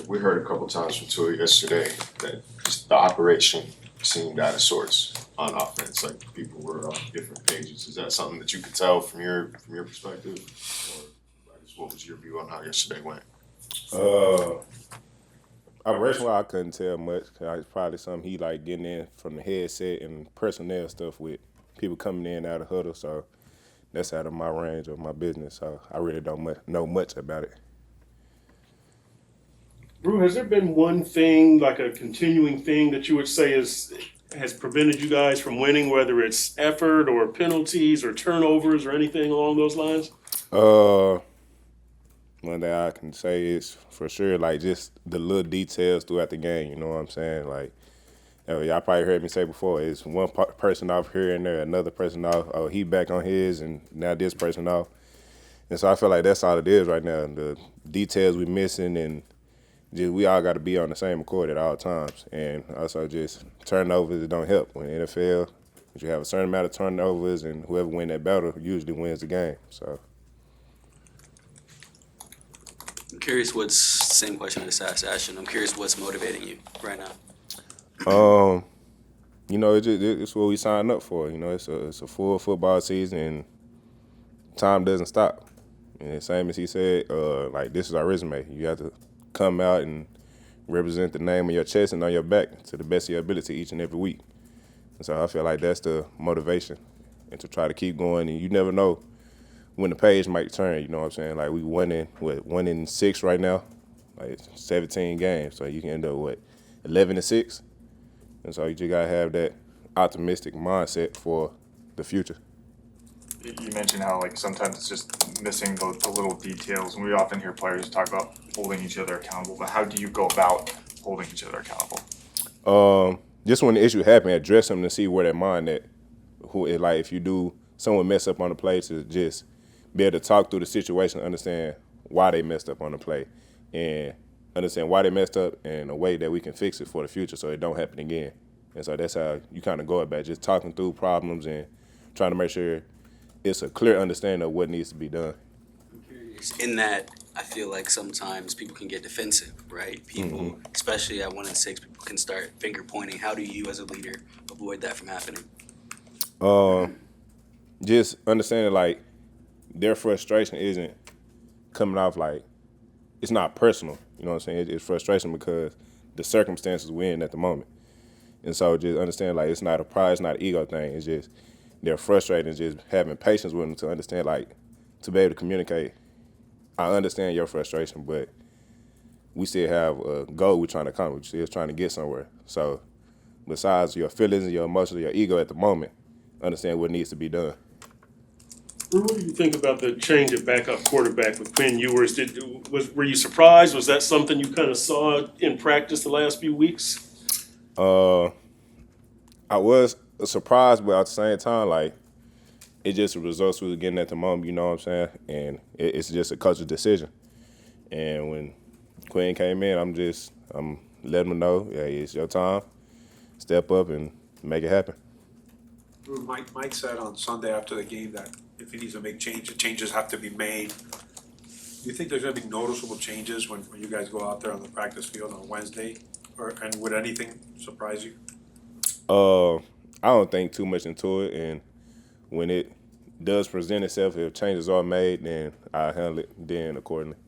we heard a couple times from Tua yesterday that just the operation seemed out of sorts on offense. Like people were on different pages. Is that something that you could tell from your perspective, or I guess what was your view on how yesterday went? Uh, Operation I couldn't tell much. It's probably something he like getting in from the headset and personnel stuff with people coming in out of huddle. So that's out of my range of my business. So I really don't know much about it. Brew, has there been one thing, like a continuing thing, that you would say has prevented you guys from winning, whether it's effort or penalties or turnovers or anything along those lines? Uh, One thing I can say is for sure, like just the little details throughout the game. You know what I'm saying? Like, y'all probably heard me say before, it's one person off here and there, another person off. Oh, he back on his, and now this person off. And so I feel like that's all it is right now. The details we missing, and just we all got to be on the same accord at all times. And also just turnovers that don't help. When NFL, you have a certain amount of turnovers, and whoever win that battle usually wins the game. So. I'm curious same question I just asked Ashton. I'm curious what's motivating you right now. It's what we signed up for. You know, it's a full football season, and time doesn't stop. And same as he said, like this is our resume. You have to come out and represent the name on your chest and on your back to the best of your ability each and every week. And so I feel like that's the motivation, and to try to keep going. And you never know when the page might turn. You know what I'm saying? Like we 1-6 right now, like 17 games. So you can end up 11-6. And so you just gotta have that optimistic mindset for the future. You mentioned how like sometimes it's just missing the little details, and we often hear players talk about holding each other accountable. But how do you go about holding each other accountable? Just when the issue happen, address them to see where their mind at. Like if you do someone mess up on the play, to just be able to talk through the situation, understand why they messed up on the play, and understand why they messed up in a way that we can fix it for the future so it don't happen again. And so that's how you kind of go about just talking through problems and trying to make sure it's a clear understanding of what needs to be done. In that, I feel like sometimes people can get defensive, right? People, especially at 1-6, people can start finger pointing. How do you, as a leader, avoid that from happening? Just understanding like their frustration isn't coming off like it's not personal. You know what I'm saying? It's frustration because the circumstances we're in at the moment. And so just understand like it's not a pride, it's not an ego thing. It's just they're frustrated, and just having patience with them to understand, like, to be able to communicate. I understand your frustration, but we still have a goal we're trying to accomplish. We're still trying to get somewhere. So besides your feelings and your emotions, your ego at the moment, understand what needs to be done. Brew, what do you think about the change at backup quarterback with Quinn Ewers? Were you surprised? Was that something you kind of saw in practice the last few weeks? I was surprised, but at the same time, like, it's just the results we were getting at the moment, you know what I'm saying? And it's just a culture decision. And when Quinn came in, I'm letting him know, hey, it's your time. Step up and make it happen. Mike said on Sunday after the game that if he needs to make changes have to be made. Do you think there's going to be noticeable changes when you guys go out there on the practice field on Wednesday? And would anything surprise you? I don't think too much into it, and when it does present itself, if changes are made, then I'll handle it then accordingly.